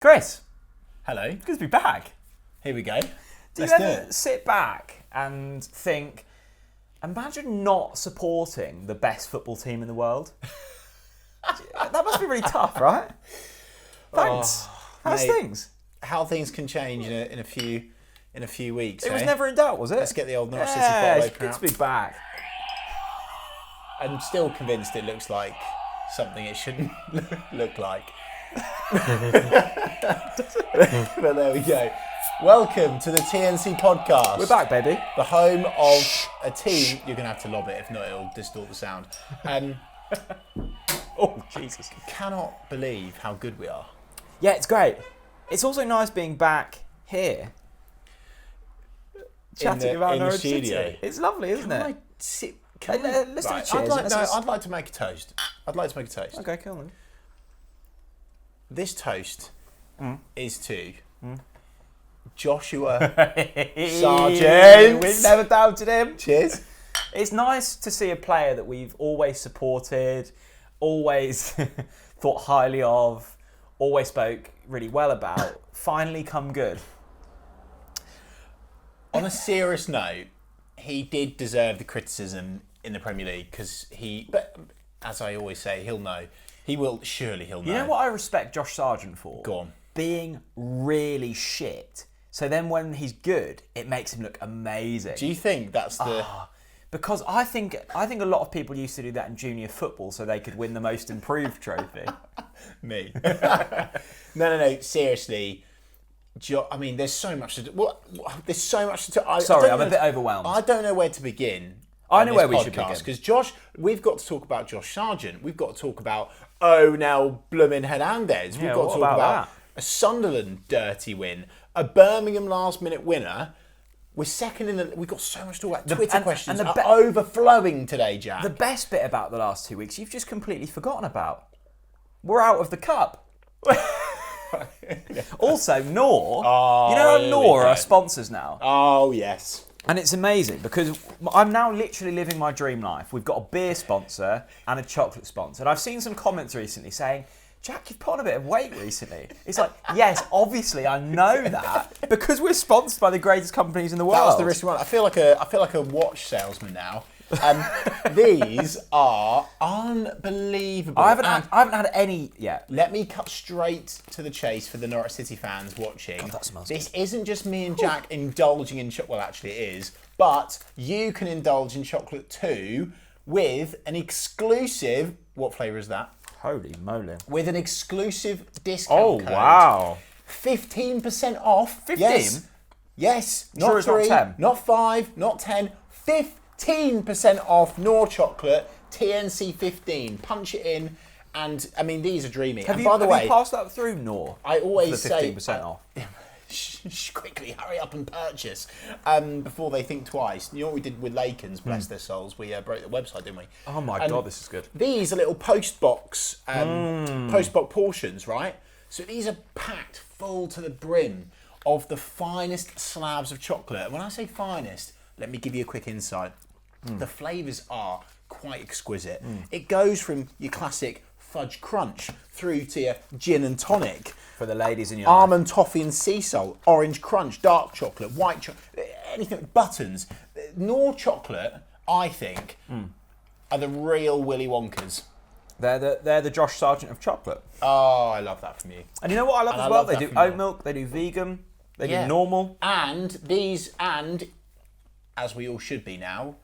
Chris, Hello. good to be back. Here we go. Do you ever sit back and think, imagine not supporting the best football team in the world? That must be really tough, right? Thanks. How's mate. things? How things can change in a few weeks. It was never in doubt, was it? Let's get the old Norwich City Yeah, bottle it's open good to be back. I'm still convinced it looks like something it shouldn't look like. But there we go. Welcome to the TNC podcast. We're back, baby. The home of a team. You're going to have to lob it, if not it'll distort the sound. Oh, Jesus. Cannot believe how good we are. Yeah, it's great. It's also nice being back here. Chatting about Norwich City. It's lovely, isn't it? I sit? Let's do a cheers. I'd like to make a toast. Okay, cool then. This toast is to Joshua Sargent. We've never doubted him. Cheers. It's nice to see a player that we've always supported, always thought highly of, always spoke really well about, finally come good. On a serious note, he did deserve the criticism in the Premier League because but as I always say, he'll know. He'll know. You know what I respect Josh Sargent for? Go on. Being really shit. So then when he's good, it makes him look amazing. Do you think that's the... Because I think a lot of people used to do that in junior football so they could win the most improved trophy. Me. No. Seriously. I mean, there's so much to do. There's so much to do. Sorry, I'm a bit overwhelmed. I don't know where to begin. I know where we should begin. Because we've got to talk about Josh Sargent. We've got to talk about Onel Hernandez. We've got to talk about a Sunderland dirty win, a Birmingham last-minute winner. We're second in the... We've got so much to talk about. Twitter questions are overflowing today, Jack. The best bit about the last 2 weeks, you've just completely forgotten about. We're out of the cup. Also, Nor. You know how Nor are sponsors now? Oh, yes. And it's amazing because I'm now literally living my dream life. We've got a beer sponsor and a chocolate sponsor. And I've seen some comments recently saying, Jack, you've put on a bit of weight recently. It's like, yes, obviously I know that because we're sponsored by the greatest companies in the world. That was the risky one. I feel like a watch salesman now. These are unbelievable. I haven't had any yet. Let me cut straight to the chase for the Norwich City fans watching. God, that smells this good. Isn't just me and Jack indulging in chocolate. Well, actually it is. But you can indulge in chocolate too with an exclusive... What flavour is that? Holy moly. With an exclusive discount code. Oh, wow. 15% off. 15? Yes. Sure Not it's not 3, 10? not 5, not 10. 15% off Nor chocolate. TNC 15. Punch it in. And, I mean, these are dreamy. Have and you by the way, passed that through Nor? I always for say... 15% off. Quickly, hurry up and purchase before they think twice. You know what we did with Lakens, bless their souls? We broke the website, didn't we? Oh my God, this is good. These are little post box portions, right? So these are packed full to the brim of the finest slabs of chocolate. And when I say finest, let me give you a quick insight. The flavours are quite exquisite. It goes from your classic fudge crunch through to your gin and tonic. For the ladies in your life. Almond toffee and sea salt, orange crunch, dark chocolate, white chocolate, anything, buttons. Nor chocolate, I think, are the real Willy Wonkers. They're the Josh Sargent of chocolate. Oh, I love that from you. And you know what I love as well? They do oat milk, they do vegan, they do normal. And as we all should be now,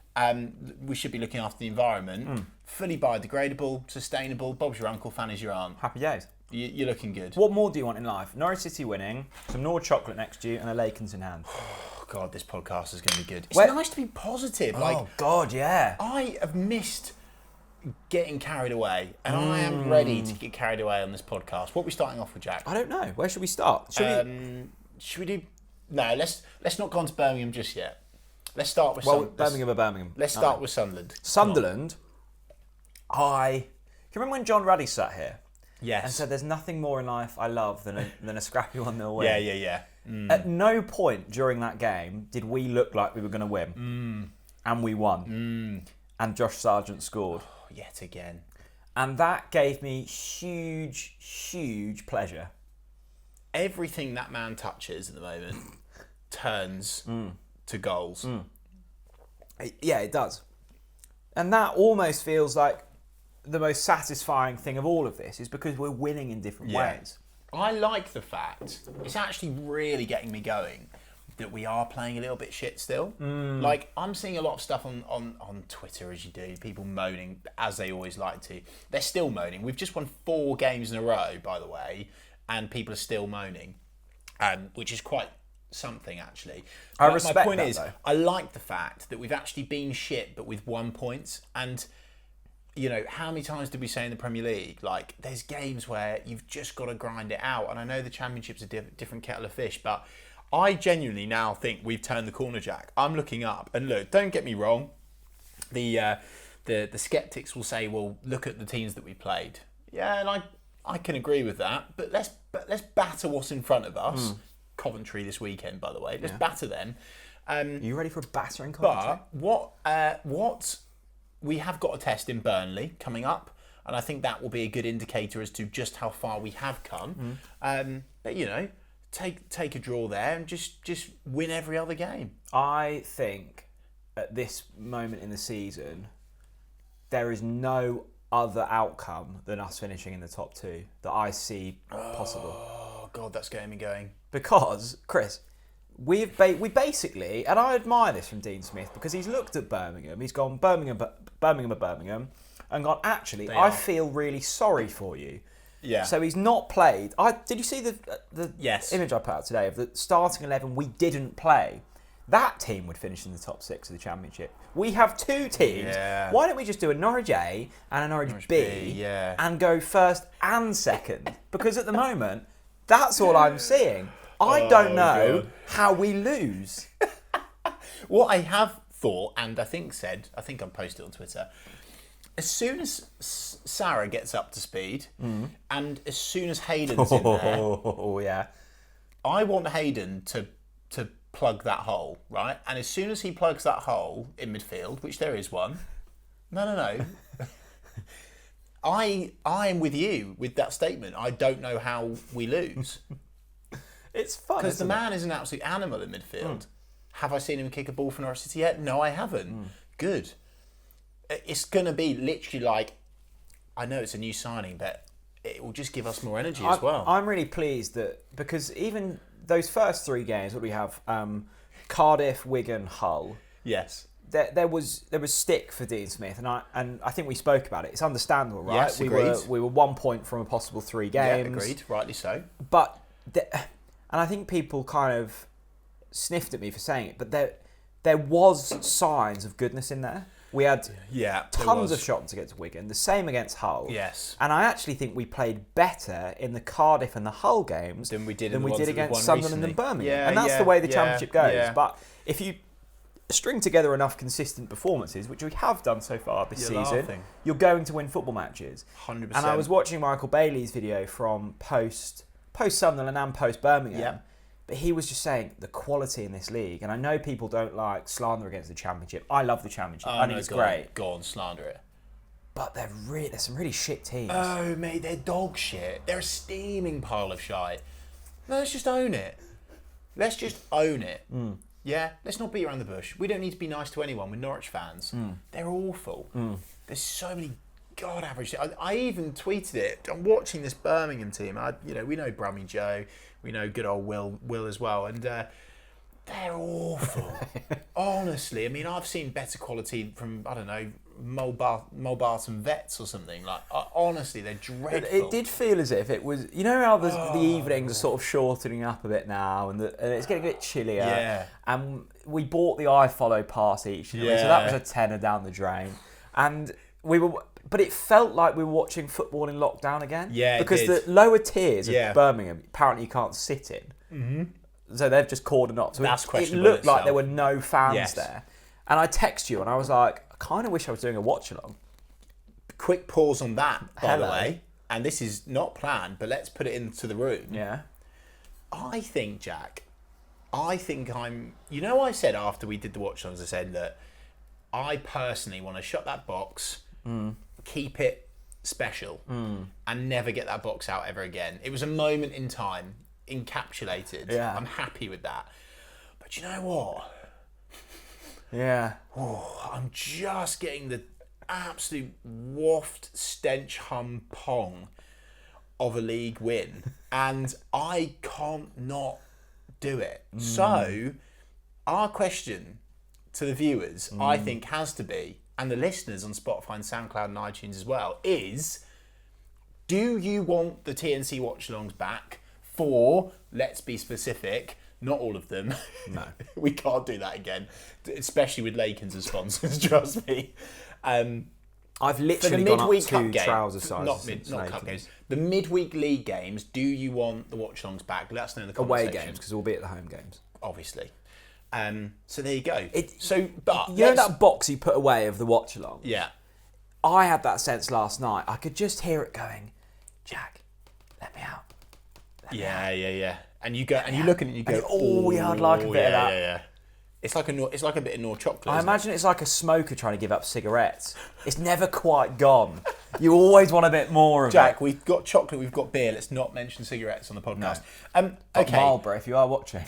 we should be looking after the environment. Fully biodegradable, sustainable. Bob's your uncle, Fanny's your aunt. Happy days. You're looking good. What more do you want in life? Norwich City winning, some Nor chocolate next to you, and a Lakens in hand. Oh, God, this podcast is going to be good. It's Wait. nice to be positive. Oh, God, yeah. I have missed getting carried away, and I am ready to get carried away on this podcast. What are we starting off with, Jack? I don't know. Where should we start? Should we do... No, let's not go on to Birmingham just yet. Let's start with Birmingham. Let's start with Sunderland. Sunderland, can you remember when John Ruddy sat here? Yes. And said, there's nothing more in life I love than a scrappy 1-0 win. Yeah. At no point during that game did we look like we were going to win. And we won. And Josh Sargent scored. Oh, yet again. And that gave me huge, huge pleasure. Everything that man touches at the moment turns to goals. Yeah, it does. And that almost feels like the most satisfying thing of all of this is because we're winning in different ways. I like the fact, it's actually really getting me going, that we are playing a little bit shit still. Like, I'm seeing a lot of stuff on Twitter, as you do, people moaning, as they always like to. They're still moaning. We've just won 4 games in a row, by the way, and people are still moaning, which is quite something, actually. I But respect my point that, is, though. I like the fact that we've actually been shit, but with 1 point, and... You know, how many times did we say in the Premier League, like, there's games where you've just got to grind it out. And I know the Championship's a different kettle of fish, but I genuinely now think we've turned the corner, Jack. I'm looking up, and look, don't get me wrong. The skeptics will say, well, look at the teams that we played. Yeah, and I can agree with that. But let's batter what's in front of us. Coventry this weekend, by the way. Let's batter them. Are you ready for a battering, Coventry? But what we have got a test in Burnley coming up, and I think that will be a good indicator as to just how far we have come. But you know, take a draw there and just win every other game. I think at this moment in the season, there is no other outcome than us finishing in the top 2 that I see possible. Oh God, that's getting me going. Because, Chris, we basically, and I admire this from Dean Smith, because he's looked at Birmingham, he's gone Birmingham, and gone, actually, I feel really sorry for you. Yeah. So he's not played. Did you see the Yes. image I put out today of the starting 11 we didn't play? That team would finish in the top 6 of the Championship. We have 2 teams. Yeah. Why don't we just do a Norwich A and a Norwich B, yeah. and go first and second? Because at the moment, that's all I'm seeing. I don't know how we lose. What I have thought, and I think I posted on Twitter, as soon as Sarah gets up to speed, and as soon as Hayden's in there, Oh, yeah. I want Hayden to plug that hole, right? And as soon as he plugs that hole in midfield, which there is one, no. I am with you with that statement. I don't know how we lose. It's fun, Because the isn't man is an absolute animal in midfield. Have I seen him kick a ball for Norwich City yet? No, I haven't. Good. It's going to be literally like, I know it's a new signing, but it will just give us more energy as well. I'm really pleased that, because even those first 3 games, what do we have? Cardiff, Wigan, Hull. Yes. There was stick for Dean Smith, and I think we spoke about it. It's understandable, right? Yes, agreed. We were 1 point from a possible 3 games. Yeah, agreed. Rightly so. But and I think people kind of sniffed at me for saying it, but there was signs of goodness in there. We had tons of shots to get to Wigan, the same against Hull. Yes. And I actually think we played better in the Cardiff and the Hull games than we did against Sunderland and Birmingham. Yeah, and that's the way the yeah, Championship goes. yeah. But if you string together enough consistent performances, which we have done so far this season, you're going to win football matches. 100%. And I was watching Michael Bailey's video from post Sunderland and post Birmingham. Yeah. But he was just saying the quality in this league, and I know people don't like slander against the Championship. I love the Championship. I think it's great. Go on, slander it. But there's some really shit teams. Oh, mate, they're dog shit. They're a steaming pile of shite. No, let's just own it. Let's just own it. Yeah? Let's not beat around the bush. We don't need to be nice to anyone. We're Norwich fans. They're awful. There's so many god average. I even tweeted it. I'm watching this Birmingham team. We know Brummy Joe. We know good old Will as well. And they're awful. Honestly. I mean, I've seen better quality from, I don't know, Mulbarton Vets or something. Like, honestly, they're dreadful. It did feel as if it was, you know how the evenings are sort of shortening up a bit now, and it's getting a bit chillier. Yeah. And we bought the iFollow pass each, so that was a tenner down the drain. And but it felt like we were watching football in lockdown again. Yeah, because the lower tiers of Birmingham, apparently you can't sit in. Mm-hmm. So they've just cordoned off. So That's it questionable looked itself. like there were no fans there. And I text you and I was like, I kind of wish I was doing a watch along. Quick pause on that, by the Hello. way. And this is not planned, but let's put it into the room. Yeah. I think, Jack, I'm... You know, I said after we did the watch-alongs, I said that I personally want to shut that box, keep it special and never get that box out ever again. It was a moment in time, encapsulated. Yeah. I'm happy with that. But you know what? Yeah. Oh, I'm just getting the absolute waft, stench, hum, pong of a league win. And I can't not do it. So, our question to the viewers, I think, has to be, and the listeners on Spotify and SoundCloud and iTunes as well, is, do you want the TNC watch-alongs back for, let's be specific, not all of them. No. We can't do that again, especially with Lakens as sponsors, trust me. I've For the literally gone up midweek 2 cup game, trouser sizes. not cup games, the midweek league games, do you want the watch-alongs back? Let us know in the comment Away section. games, because we'll be at the home games. Obviously. So there you go. You know that box you put away of the watch along? Yeah. I had that sense last night. I could just hear it going, Jack, let me out. Yeah. And you go, and you look at it and you go, I'd like a bit of that. Yeah. It's like a bit of Nor chocolate. I imagine it's like a smoker trying to give up cigarettes. It's never quite gone. You always want a bit more of Jack, it. we've got chocolate, we've got beer. Let's not mention cigarettes on the podcast. But Okay. Marlboro, if you are watching.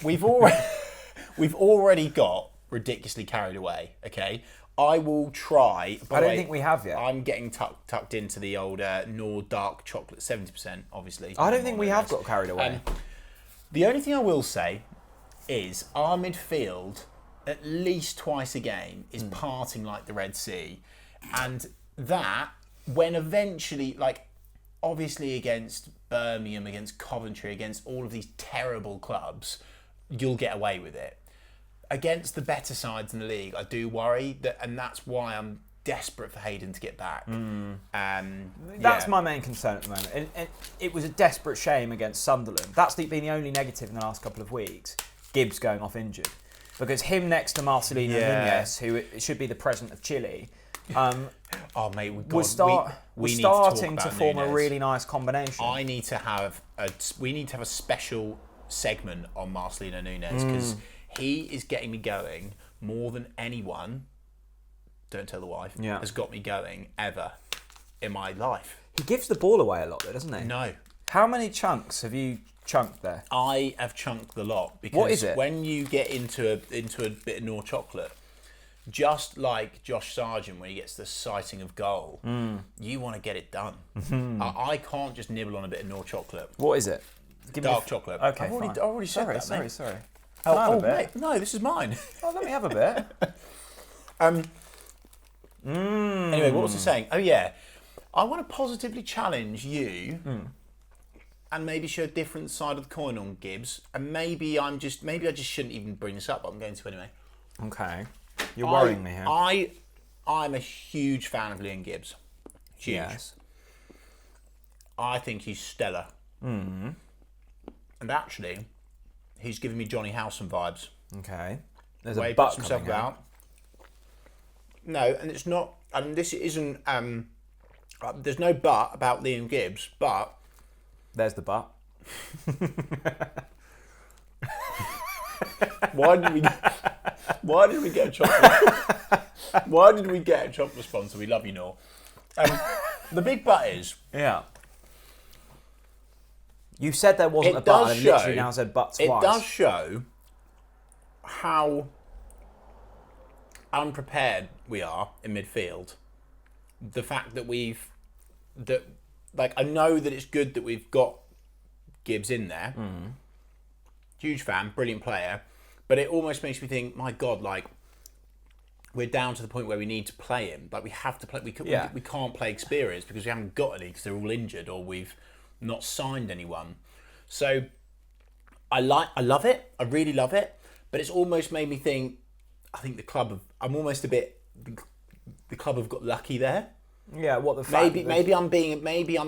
We've already got ridiculously carried away. Okay. I will try. I don't think we have yet. I'm getting tucked into the old Nor dark chocolate, 70%, obviously. I don't think we have got carried away. The only thing I will say is our midfield, at least twice a game, is parting like the Red Sea. And that, when eventually, like, obviously against Birmingham, against Coventry, against all of these terrible clubs, you'll get away with it. Against the better sides in the league, I do worry, and that's why I'm desperate for Hayden to get back. That's my main concern at the moment. And it was a desperate shame against Sunderland. That's been the only negative in the last couple of weeks. Gibbs going off injured. Because him next to Marcelino Nunez, who should be the president of Chile, mate, we're starting to form Nunez. a really nice combination. We need to have a special segment on Marcelino Nunez because he is getting me going more than anyone. Don't tell the wife. Yeah. Has got me going ever in my life. He gives the ball away a lot, though, doesn't he? No, How many chunks have you chunked there? I have chunked the lot because What is it? when you get into a bit of Nor chocolate, just like Josh Sargent when he gets the sighting of goal, you want to get it done. I can't just nibble on a bit of Nor chocolate. What is it? Give me Dark chocolate. Okay, I've already fine. said that. Sorry. Mate. Can I have a bit? Mate, no, this is mine. Oh, let me have a bit. Anyway, what was I saying? Oh yeah, I want to positively challenge you, and maybe show a different side of the coin on Gibbs. And maybe I just shouldn't even bring this up, but I'm going to anyway. Okay. You're worrying me here. I'm a huge fan of Liam Gibbs. Huge. Yes. I think he's stellar. And actually, he's giving me Johnny Howson vibes. Okay. There's Where a he butt puts himself coming out. about. No, and it's not. I mean, this isn't. There's no but about Liam Gibbs, but There's the butt. why did we get a chocolate? Why did we get a chocolate sponsor? We love you, Nor. The big but is. Yeah. You said there wasn't It a butt, does and literally show- now said butt It twice. does show how unprepared we are in midfield. The fact that I know that it's good that we've got Gibbs in there. Huge fan, brilliant player. But it almost makes me think, my God, like, we're down to the point where we need to play him. Like, we have to play. We can't play experience because we haven't got any because they're all injured or we've not signed anyone. So I love it. I really love it. But it's almost made me think, I think the club have got lucky there. Yeah, what the fact Maybe I'm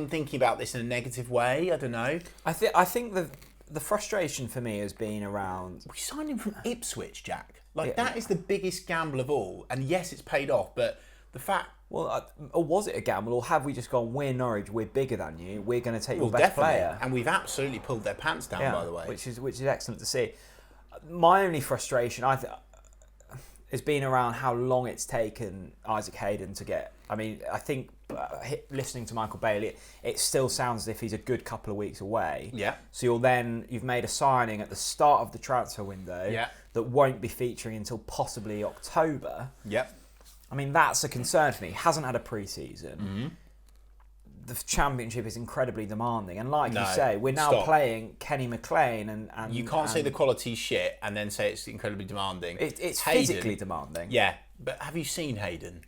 thinking about this in a negative way. I don't know. I think the frustration for me has been around. We signed him from Ipswich, Jack. That is the biggest gamble of all. And yes, it's paid off, but the fact. Well, or was it a gamble, or have we just gone, we're Norwich, we're bigger than you, we're going to take your best player? And we've absolutely pulled their pants down, by the way. Which is excellent to see. My only frustration, has been around how long it's taken Isaac Hayden to get. I mean, I think listening to Michael Bailey, it still sounds as if he's a good couple of weeks away. Yeah. So you've made a signing at the start of the transfer window that won't be featuring until possibly October. Yep. I mean, that's a concern for me. He hasn't had a pre-season. Mm-hmm. The Championship is incredibly demanding, and like you say, we're now playing Kenny McLean, and you can't say the quality's shit and then say it's incredibly demanding. It's physically demanding. Yeah, but have you seen Hayden?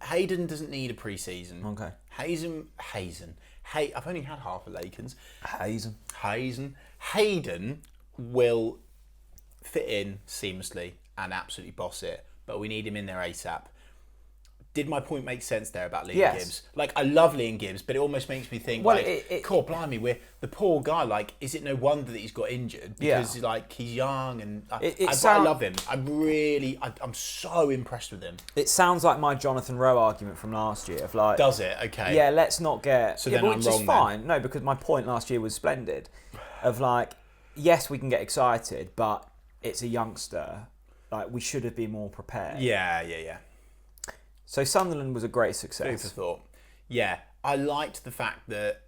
Hayden doesn't need a pre-season. Okay. I've only had half a Lakens. Hazen. Hayden will fit in seamlessly and absolutely boss it, but we need him in there ASAP. Did my point make sense there about Liam Gibbs? Like, I love Liam Gibbs, but it almost makes me think, God, blimey, we're the poor guy. Like, is it no wonder that he's got injured? Because, he's young and I love him. I'm so impressed with him. It sounds like my Jonathan Rowe argument from last year of like... Does it? Okay. Yeah, let's not get... So then I'm which wrong is fine. No, because my point last year was splendid. Of like, yes, we can get excited, but it's a youngster. Like, we should have been more prepared. Yeah. So Sunderland was a great success. Food for thought. Yeah, I liked the fact that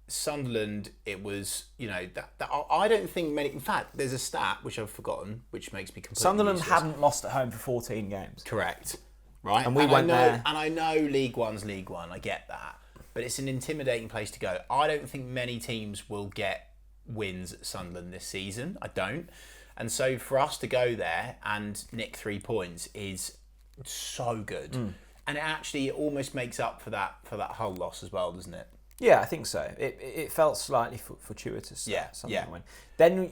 Sunderland, it was, I don't think many... In fact, there's a stat, which I've forgotten, which makes me completely Sunderland useless. hadn't lost at home for 14 games. Correct. Right? And we went there... And I know League One's League One, I get that. But it's an intimidating place to go. I don't think many teams will get wins at Sunderland this season. I don't. And so for us to go there and nick 3 points is... so good, and it almost makes up for that whole loss as well, doesn't it? Yeah, I think so. It felt slightly fortuitous. Win. Then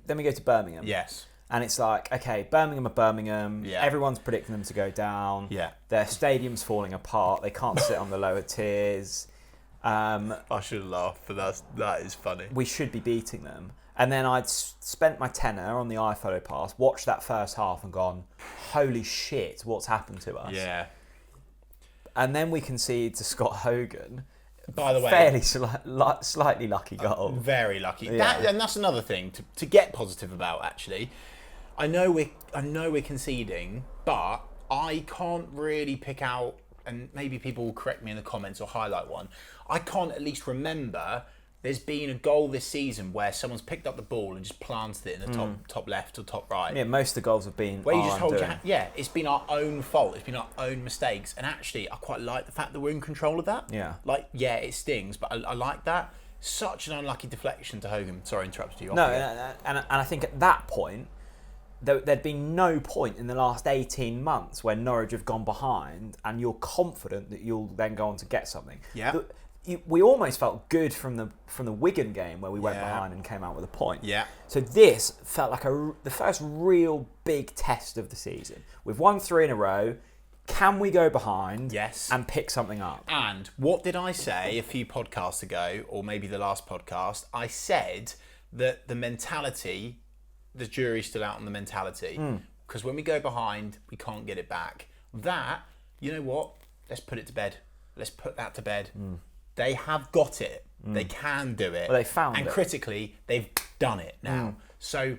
we go to Birmingham. Yes, and it's like, okay, Birmingham are Birmingham. Yeah. Everyone's predicting them to go down. Yeah, their stadium's falling apart. They can't sit on the lower tiers. I should laugh, but that is funny. We should be beating them. And then I'd spent my tenner on the iPhoto pass, watched that first half and gone, holy shit, what's happened to us? Yeah. And then we concede to Scott Hogan. By the way, fairly slightly lucky goal. Very lucky. Yeah. And that's another thing to get positive about, actually. I know we're conceding, but I can't really pick out, and maybe people will correct me in the comments or highlight one, I can't at least remember... There's been a goal this season where someone's picked up the ball and just planted it in the top left or top right. Yeah, most of the goals have been where you just hold your hand. Yeah, it's been our own fault. It's been our own mistakes. And actually, I quite like the fact that we're in control of that. Yeah. Like, yeah, it stings, but I like that. Such an unlucky deflection to Hogan. Sorry, interrupted you. No, and I think at that point, there'd been no point in the last 18 months where Norwich have gone behind and you're confident that you'll then go on to get something. Yeah. We almost felt good from the Wigan game where we went behind and came out with a point. Yeah. So this felt like the first real big test of the season. We've won 3 in a row. Can we go behind? Yes. And pick something up? And what did I say a few podcasts ago, or maybe the last podcast? I said that the mentality, the jury's still out on the mentality. Because when we go behind, we can't get it back. That, you know what? Let's put it to bed. Let's put that to bed. They have got it. They can do it. Well, they found it. And critically, they've done it now. So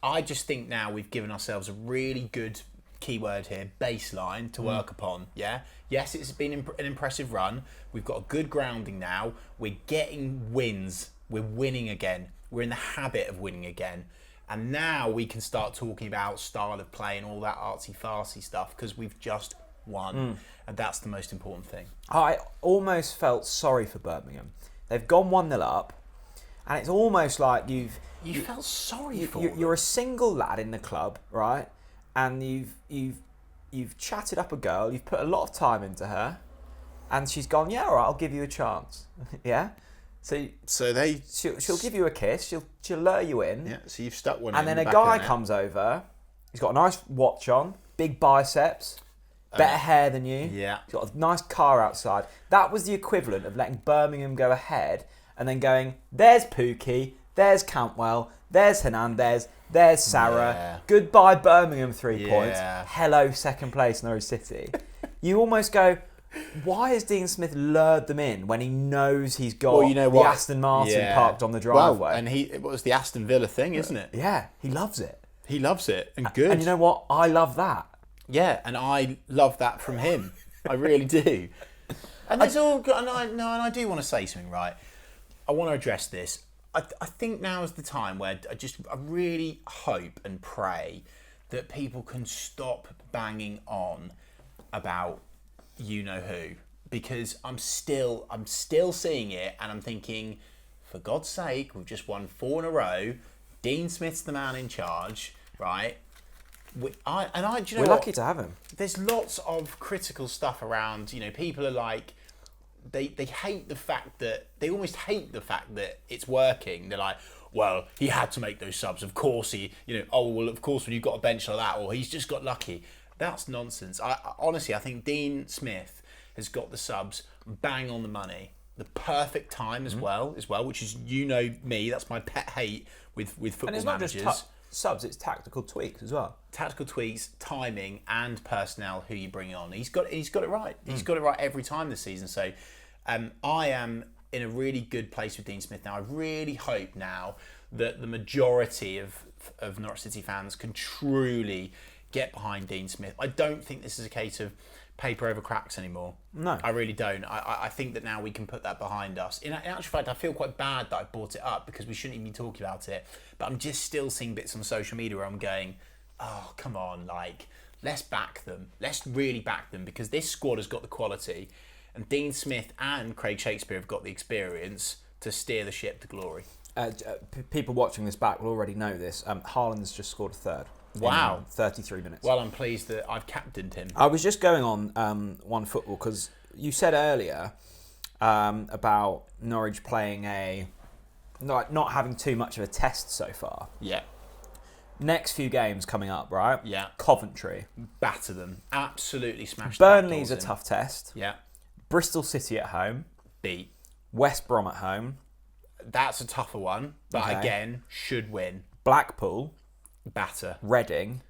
I just think now we've given ourselves a really good keyword here, baseline to work upon. Yeah. Yes, it's been an impressive run. We've got a good grounding now. We're getting wins. We're winning again. We're in the habit of winning again. And now we can start talking about style of play and all that artsy-fartsy stuff because we've just won. And that's the most important thing. I almost felt sorry for Birmingham. They've gone 1-0 up, and it's almost like you felt sorry for them. You're a single lad in the club, right? And you've chatted up a girl, you've put a lot of time into her, and she's gone, yeah, all right, I'll give you a chance. Yeah? So she'll give you a kiss, she'll lure you in. Yeah, so you've stuck one and in. And then a guy comes over, he's got a nice watch on, big biceps, better hair than you. Yeah. He's got a nice car outside. That was the equivalent of letting Birmingham go ahead and then going, there's Pookie, there's Cantwell, there's Hernandez, there's Sarah. Yeah. Goodbye Birmingham 3 points. Yeah. Hello second place Norwich City. You almost go, why has Dean Smith lured them in when he knows he's got the Aston Martin parked on the driveway? Well, and it was the Aston Villa thing, isn't it? Yeah, he loves it. He loves it, and good. And you know what? I love that. Yeah, and I love that from him. I really do. And there's all, and I do want to say something, right? I want to address this. I think now is the time where I really hope and pray that people can stop banging on about you know who, because I'm still seeing it, and I'm thinking, for God's sake, we've just won 4 in a row. Dean Smith's the man in charge, right? We're lucky to have him. There's lots of critical stuff around. People are like, they hate the fact that they almost hate the fact that it's working. They're like, well, he had to make those subs. Of course of course when you've got a bench like that, or he's just got lucky. That's nonsense. I honestly think Dean Smith has got the subs bang on the money, the perfect time as well, which is me. That's my pet hate with football and it's managers. Not just subs, it's tactical tweaks as well. Tactical tweaks, timing, and personnel. Who you bring on, he's got it right. He's got it right every time this season. So, I am in a really good place with Dean Smith now. I really hope now that the majority of Norwich City fans can truly get behind Dean Smith. I don't think this is a case of paper over cracks anymore. No. I really don't. I think that now we can put that behind us. In actual fact, I feel quite bad that I brought it up because we shouldn't even be talking about it. But I'm just still seeing bits on social media where I'm going, oh, come on, let's back them. Let's really back them, because this squad has got the quality, and Dean Smith and Craig Shakespeare have got the experience to steer the ship to glory. People watching this back will already know this. Haaland's just scored a third. Wow. 33 minutes. Well, I'm pleased that I've captained him. I was just going on One Football because you said earlier about Norwich playing not having too much of a test so far. Yeah. Next few games coming up, right? Yeah. Coventry. Batter them. Absolutely smash them. Burnley's a tough test. Yeah. Bristol City at home. Beat. West Brom at home. That's a tougher one, but again, should win. Blackpool. Batter. Reading.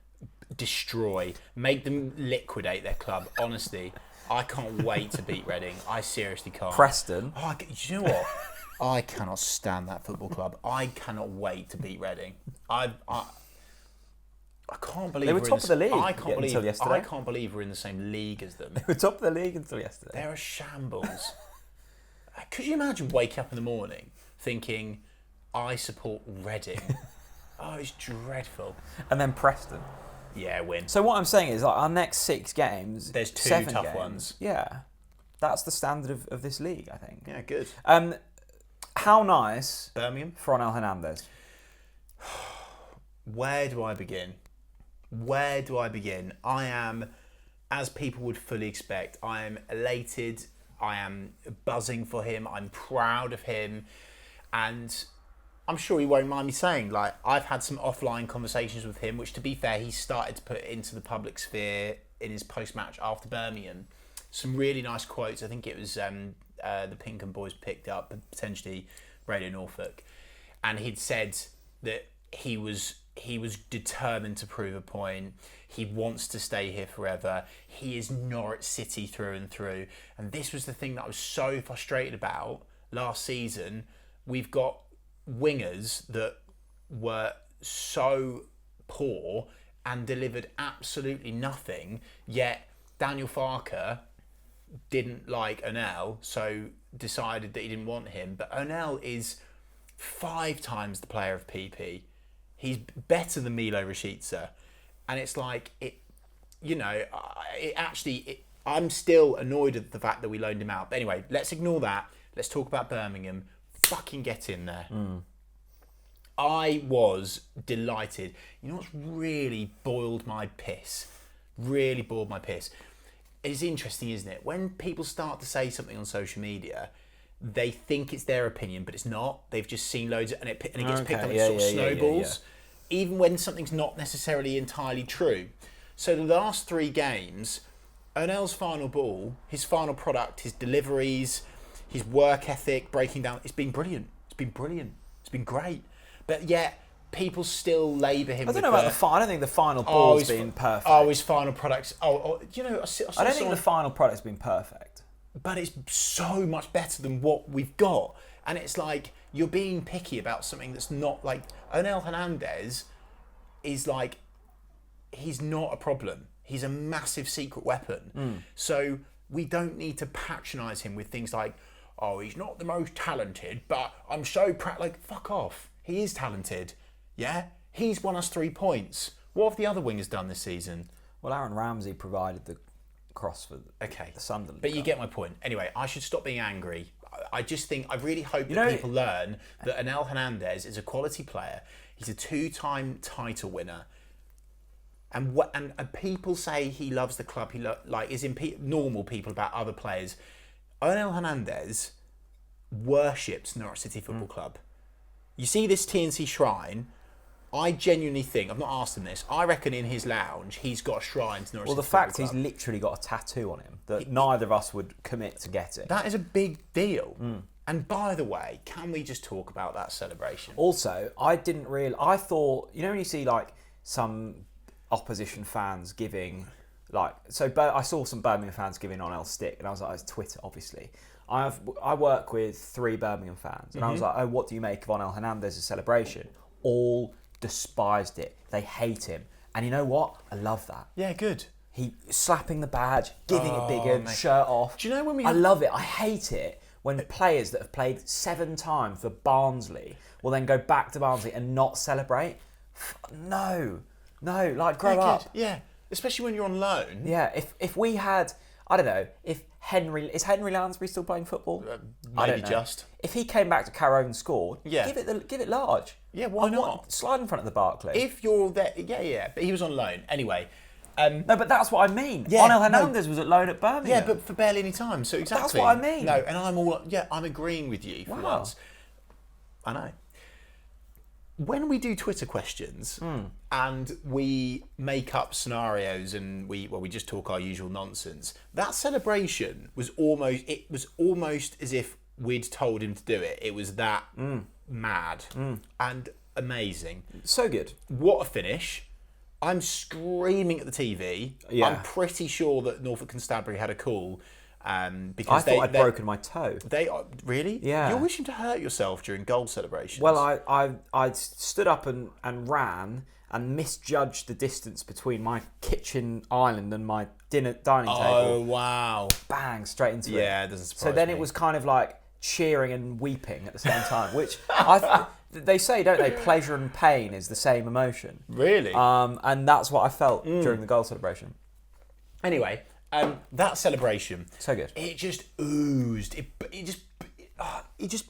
Destroy. Make them liquidate their club. Honestly, I can't wait to beat Reading. I seriously can't. Preston. Oh, you know what? I cannot stand that football club. I cannot wait to beat Reading. I can't believe they were top of the league. Until yesterday. I can't believe we're in the same league as them. They were top of the league until yesterday. They're a shambles. Could you imagine waking up in the morning thinking, I support Reading? Oh, it's dreadful. And then Preston. Yeah, win. So what I'm saying is, our next 6 games, there's 2 7 tough games, ones. Yeah, that's the standard of this league, I think. Yeah, good. How nice Birmingham for Onel Hernandez. Where do I begin? I am, as people would fully expect, I am elated. I am buzzing for him. I'm proud of him. And I'm sure he won't mind me saying, I've had some offline conversations with him, which, to be fair, he started to put into the public sphere in his post-match after Birmingham. Some really nice quotes. I think it was the Pinkham boys picked up, potentially Radio Norfolk. And he'd said that he was determined to prove a point. He wants to stay here forever. He is Norwich City through and through. And this was the thing that I was so frustrated about last season. We've got wingers that were so poor and delivered absolutely nothing, yet Daniel Farker didn't like Onel, so decided that he didn't want him. But Onel is 5 times the player of PP. He's better than Milo Rashica. And it's I'm still annoyed at the fact that we loaned him out. But anyway, let's ignore that. Let's talk about Birmingham. Fucking get in there. I was delighted. You know what's really boiled my piss? It's interesting, isn't it? When people start to say something on social media, they think it's their opinion, but it's not. They've just seen loads and it gets picked up and it snowballs. Even when something's not necessarily entirely true. So the last 3 games, Onel's final ball, his final product, his deliveries, his work ethic, breaking down, it's been brilliant. It's been great. But yet, people still labour him. I don't think the final ball's been perfect. Oh, his final products. I don't think the final product's been perfect. But it's so much better than what we've got. And it's like, you're being picky about something that's not like... Onel Hernandez is he's not a problem. He's a massive secret weapon. So We don't need to patronise him with things like, oh, he's not the most talented, but I'm so proud. Like, fuck off. He is talented. Yeah? He's won us 3 points. What have the other wingers done this season? Well, Aaron Ramsey provided the cross for the Sunderland. But you get my point. Anyway, I should stop being angry. I just think, I really hope that people learn that Onel Hernandez is a quality player. He's a 2-time title winner. And people say he loves the club. He is normal people about other players. Onel Hernandez worships Norwich City Football Club. You see this TNC shrine. I genuinely think, I've not asked him this, I reckon in his lounge he's got a shrine to Norwich City Football Club. Well, the fact he's literally got a tattoo on him that neither of us would commit to get it. That is a big deal. And by the way, can we just talk about that celebration? Also, I thought, you know when you see like some opposition fans giving, I saw some Birmingham fans giving Onel stick, and I was like, it's Twitter, obviously. I work with 3 Birmingham fans, and I was like, oh, what do you make of Onel Hernandez's celebration? All despised it. They hate him. And you know what? I love that. Yeah, good. He slapping the badge, giving it bigger, shirt off. Do you know when I love it. I hate it when players that have played 7 times for Barnsley will then go back to Barnsley and not celebrate. No, like grow up. Yeah, especially when you're on loan. Yeah, if we had, I don't know, if is Henry Lansbury still playing football? Maybe just. If he came back to Carrow and scored, give it large. Yeah, why not? Slide in front of the Barclay. If you're there, yeah, but he was on loan anyway. No, but that's what I mean. Yeah, Onel Hernandez was at loan at Birmingham. Yeah, but for barely any time. So exactly. That's what I mean. No, and I'm agreeing with you for once. I know. When we do Twitter questions and we make up scenarios and we just talk our usual nonsense, that celebration was almost as if we'd told him to do it. It was that mad and amazing. So good. What a finish. I'm screaming at the TV. Yeah. I'm pretty sure that Norfolk Constabulary had a call. Because I thought I'd broken my toe. Really? Yeah. You're wishing to hurt yourself during goal celebrations. Well, I stood up and ran and misjudged the distance between my kitchen island and my dining table. Oh, wow. Bang, straight into it. Yeah, it doesn't surprise me. So then it was kind of like cheering and weeping at the same time, which they say, don't they, pleasure and pain is the same emotion. Really? And that's what I felt during the goal celebration. Anyway, that celebration, so good. It just oozed. It just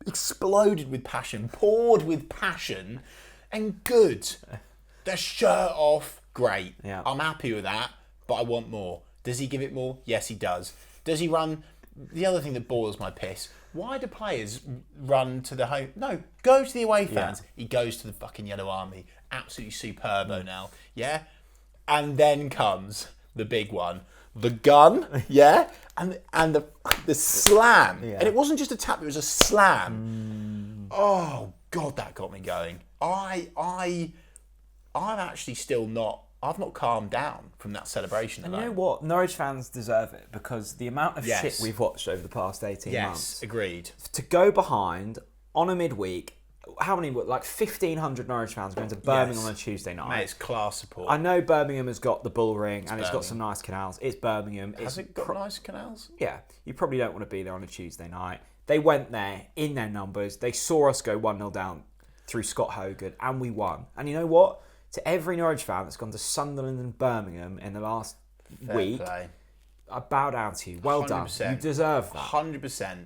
exploded with passion, poured with passion, and good. The shirt off, great. Yeah. I'm happy with that, but I want more. Does he give it more? Yes, he does. Does he run? The other thing that boils my piss: why do players run to the home? No, go to the away fans. Yeah. He goes to the fucking Yellow Army. Absolutely superb, Onel. Yeah, and then comes the big one. The gun, yeah, and the slam, and it wasn't just a tap; it was a slam. Oh God, that got me going. I'm actually still not. I've not calmed down from that celebration. And you know what? Norwich fans deserve it because the amount of shit we've watched over the past 18 months. Yes, agreed. To go behind on a midweek. How many? Like 1,500 Norwich fans going to Birmingham on a Tuesday night. Mate, it's class support. I know Birmingham has got the Bull Ring and it's got some nice canals. It's Birmingham. Has it got nice canals? Yeah. You probably don't want to be there on a Tuesday night. They went there in their numbers. They saw us go 1-0 down through Scott Hogan and we won. And you know what? To every Norwich fan that's gone to Sunderland and Birmingham in the last week, I bow down to you. Well 100%. Done. You deserve that. 100%.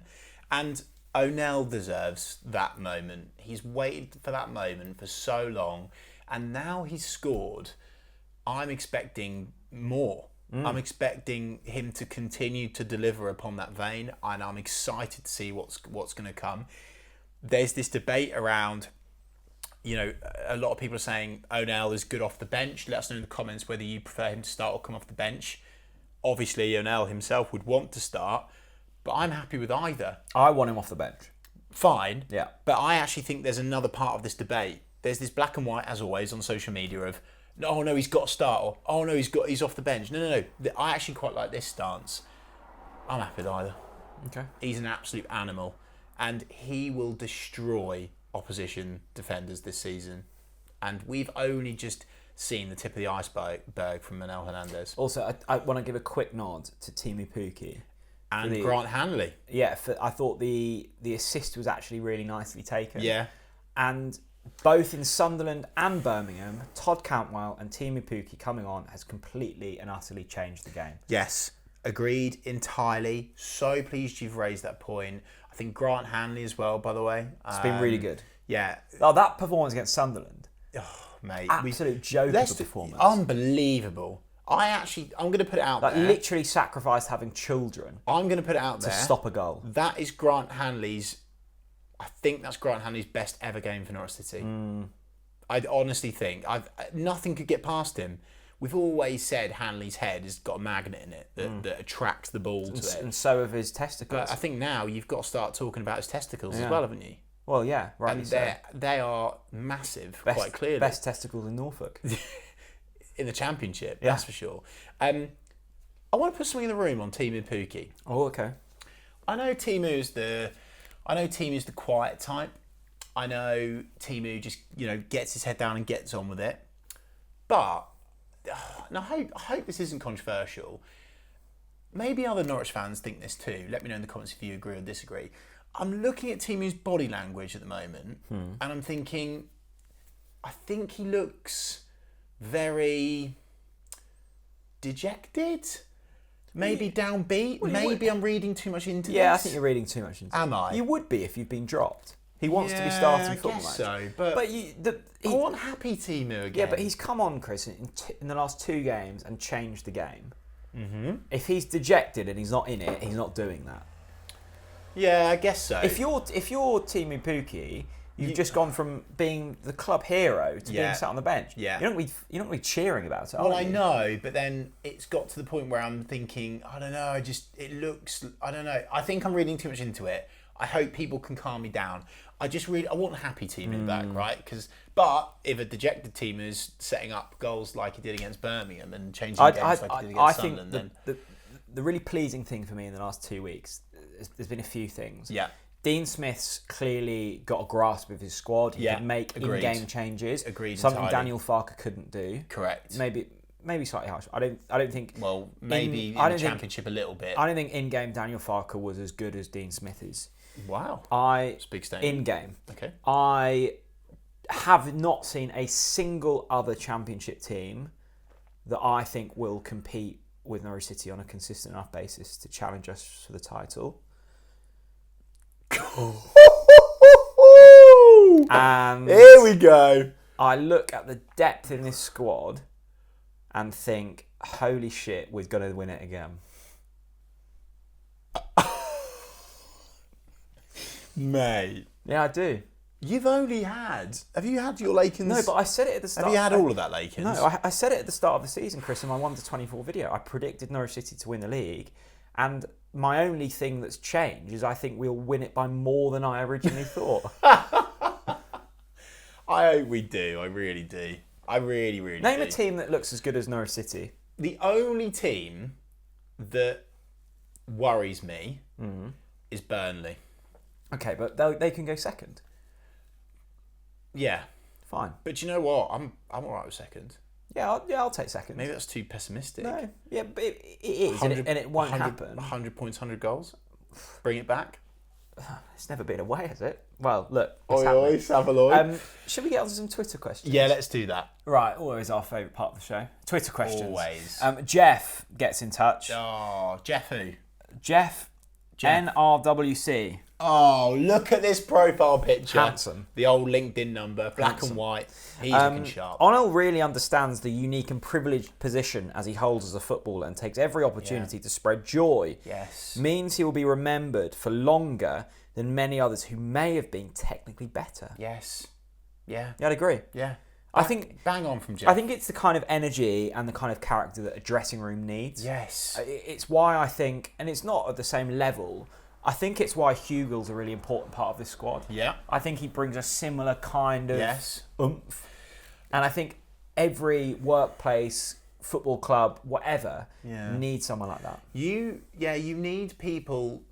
And Onel deserves that moment. He's waited for that moment for so long, and now he's scored. I'm expecting more. I'm expecting him to continue to deliver upon that vein, and I'm excited to see what's going to come. There's this debate around, you know, a lot of people are saying Onel is good off the bench. Let us know in the comments whether you prefer him to start or come off the bench. Obviously, Onel himself would want to start. But I'm happy with either. I want him off the bench. Fine. Yeah. But I actually think there's another part of this debate. There's this black and white, as always, on social media of, oh no, he's got to start, or oh no, he's off the bench. No. I actually quite like this stance. I'm happy with either. Okay. He's an absolute animal, and he will destroy opposition defenders this season. And we've only just seeing the tip of the iceberg from Onel Hernandez. Also, I want to give a quick nod to Timu Pukki. And Grant Hanley. Yeah, I thought the assist was actually really nicely taken. Yeah. And both in Sunderland and Birmingham, Todd Cantwell and Timu Pukki coming on has completely and utterly changed the game. Yes, agreed entirely. So pleased you've raised that point. I think Grant Hanley as well, by the way. It's been really good. Yeah. Oh, that performance against Sunderland. Oh, mate. Absolute joke of a performance. Unbelievable. I'm going to put it out there. Literally sacrificed having children. I'm going to put it out there. To stop a goal. That is Grant Hanley's... I think that's Grant Hanley's best ever game for Norwich City. I honestly think nothing could get past him. We've always said Hanley's head has got a magnet in it that attracts the ball to it. And so have his testicles. But I think now you've got to start talking about his testicles as well, haven't you? Well, yeah, right. And they are massive, quite clearly. Best testicles in Norfolk. In the Championship, that's for sure. I want to put something in the room on Timu Pukki. Oh, okay. I know Timu's the quiet type. I know Timu just gets his head down and gets on with it. But and I hope this isn't controversial. Maybe other Norwich fans think this too. Let me know in the comments if you agree or disagree. I'm looking at Timu's body language at the moment, and I'm thinking, I think he looks very dejected. Maybe downbeat. Maybe I'm reading too much into this. Yeah, I think you're reading too much into it. Am I? You would be if you've been dropped. He wants to be starting football match. So, but I want happy Timu again. Yeah, but he's come on, Chris, in the last 2 games and changed the game. Mm-hmm. If he's dejected and he's not in it, he's not doing that. Yeah, I guess so. If you're Timu Pukki, you've just gone from being the club hero to being sat on the bench. Yeah. You're not going to be cheering about it, Well, are you? I know, but then it's got to the point where I'm thinking, I don't know, I don't know. I think I'm reading too much into it. I hope people can calm me down. I want happy Timu back, right? But if a dejected team is setting up goals like he did against Birmingham and changing games like he did against Sunderland, then... The really pleasing thing for me in the last 2 weeks, there's been a few things. Yeah. Dean Smith's clearly got a grasp of his squad. He can make in-game changes. Agreed. Something entirely. Daniel Farker couldn't do. Correct. Maybe slightly harsh. I don't think. Well, maybe in the Championship a little bit. I don't think in-game Daniel Farker was as good as Dean Smith is. Wow. It's a big statement. In-game. Okay. I have not seen a single other Championship team that I think will compete with Norwich City on a consistent enough basis to challenge us for the title. And here we go. I look at the depth in this squad and think, holy shit, we're going to win it again. Mate. Yeah, I do. Have you had your Lakens? No, but I said it at the start. Have you had all of that Lakens? No, I said it at the start of the season, Chris, in my 1-24 video. I predicted Norwich City to win the league, and my only thing that's changed is I think we'll win it by more than I originally thought. I hope we do. I really do. I really, really do. Name a team that looks as good as Norwich City. The only team that worries me is Burnley. Okay, but they can go second. Yeah. Fine. But you know what? I'm all right with second. Yeah, I'll take second. Maybe that's too pessimistic. No, yeah, but it is, and it won't happen. 100 points, 100 goals. Bring it back. It's never been away, has it? Well, look. Should we get on to some Twitter questions? Yeah, let's do that. Right, always our favourite part of the show. Twitter questions. Always. Jeff gets in touch. Oh, Jeff who? Jeff. NRWC. Oh, look at this profile picture. Handsome. The old LinkedIn number, black and white. He's looking sharp. Onel really understands the unique and privileged position as he holds as a footballer and takes every opportunity to spread joy. Yes. Means he will be remembered for longer than many others who may have been technically better. Yes. Yeah. Yeah, I'd agree. Yeah. I think bang on from Jeff. I think it's the kind of energy and the kind of character that a dressing room needs. Yes. It's why I think, and it's not at the same level, I think it's why Hugel's a really important part of this squad. Yeah. I think he brings a similar kind of oomph. And I think every workplace, football club, whatever, needs someone like that. You need people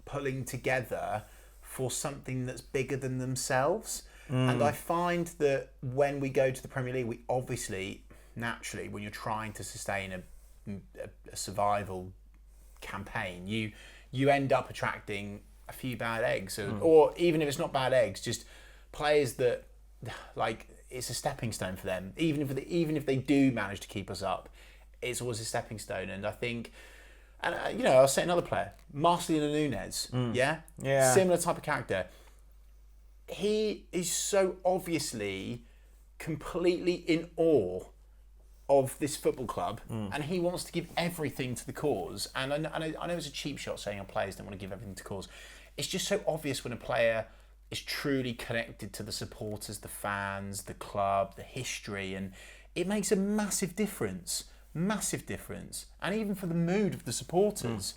pulling together for something that's bigger than themselves. And I find that when we go to the Premier League, we obviously, naturally, when you're trying to sustain a survival campaign, you end up attracting a few bad eggs, or even if it's not bad eggs, just players that like it's a stepping stone for them. Even if they do manage to keep us up, it's always a stepping stone. And I think, and I'll say another player, Marcelino Nunes, yeah, similar type of character. He is so obviously completely in awe of this football club, and he wants to give everything to the cause. And I know it's a cheap shot saying our players don't want to give everything to the cause. It's just so obvious when a player is truly connected to the supporters, the fans, the club, the history, and it makes a massive difference. Massive difference. And even for the mood of the supporters.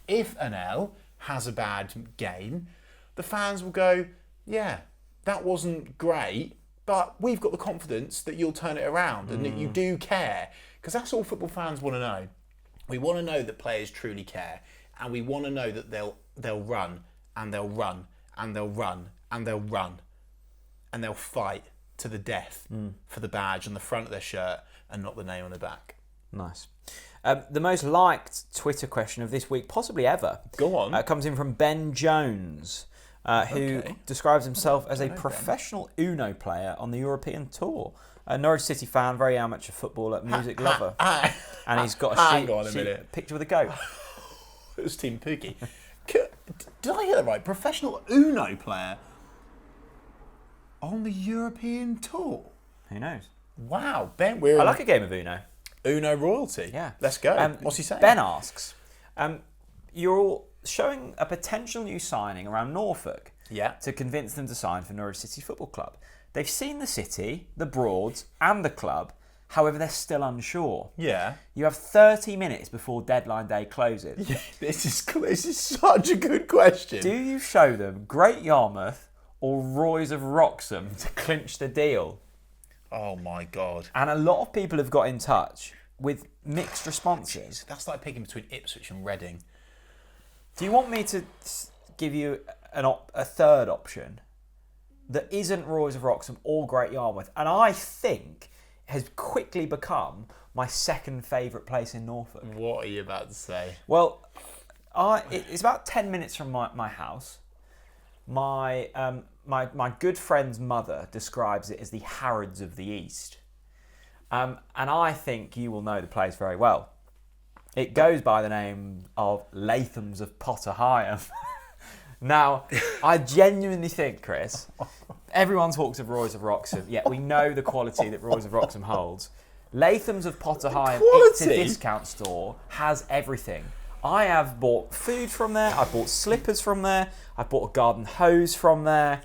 If Onel has a bad game, the fans will go, yeah, that wasn't great, but we've got the confidence that you'll turn it around and that you do care. Because that's all football fans want to know. We want to know that players truly care, and we want to know that they'll run and they'll run and they'll run and they'll run and they'll fight to the death for the badge on the front of their shirt and not the name on the back. Nice. The most liked Twitter question of this week, possibly ever, Go on. Comes in from Ben Jones, who describes himself as a professional Uno player on the European tour. A Norwich City fan, very amateur footballer, music lover. And he's got a picture with a goat. It was Team Pookie. Did I hear that right? Professional Uno player on the European tour? Who knows? Wow, Ben, I like a game of Uno. Uno royalty. Yeah. Let's go. What's he saying? Ben asks, you're showing a potential new signing around Norfolk to convince them to sign for Norwich City Football Club. They've seen the city, the Broads and the club, however they're still unsure. Yeah. You have 30 minutes before deadline day closes. Yeah, this is such a good question. Do you show them Great Yarmouth or Roy's of Wroxham to clinch the deal? Oh my God. And a lot of people have got in touch with mixed responses. That's like picking between Ipswich and Reading. Do you want me to give you a third option that isn't Roy's of Wroxham or Great Yarmouth, and I think has quickly become my second favourite place in Norfolk? What are you about to say? Well, it's about 10 minutes from my house. My good friend's mother describes it as the Harrods of the East. And I think you will know the place very well. It goes by the name of Latham's of Potter Heigham. Now, I genuinely think, Chris, everyone talks of Roy's of Wroxham. Yeah, we know the quality that Roy's of Wroxham holds. Latham's of Potter Heigham, it's a discount store, has everything. I have bought food from there, I've bought slippers from there, I've bought a garden hose from there.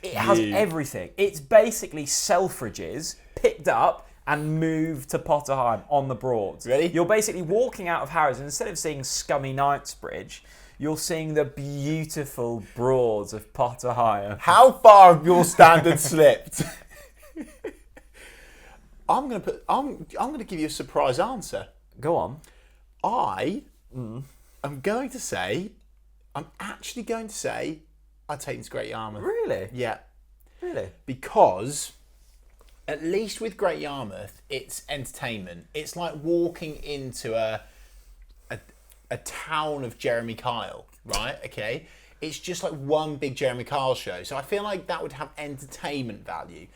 It has everything. It's basically Selfridges picked up and moved to Potter Heigham on the Broads. Ready? You're basically walking out of Harrods, and instead of seeing scummy Knightsbridge, you're seeing the beautiful Broads of Potter Heigham. How far have your standards slipped? I'm gonna give you a surprise answer. Go on. I'm actually going to say I'd take them to Great Yarmouth. Really? Yeah. Really? Because at least with Great Yarmouth, it's entertainment. It's like walking into a town of Jeremy Kyle, right? Okay. It's just like one big Jeremy Kyle show. So I feel like that would have entertainment value.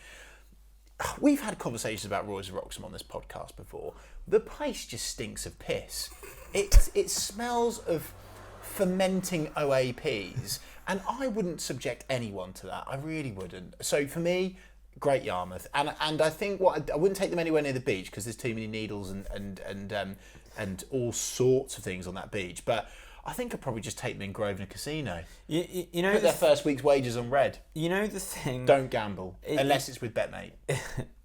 We've had conversations about Roy's of Wroxham on this podcast before. The place just stinks of piss. It smells of fermenting OAPs, and I wouldn't subject anyone to that. I really wouldn't. So for me, Great Yarmouth, and I think I wouldn't take them anywhere near the beach because there's too many needles and all sorts of things on that beach. But I think I'd probably just take them in Grosvenor Casino. You know, put their first week's wages on red. You know the thing. Don't gamble unless it's with BetMate.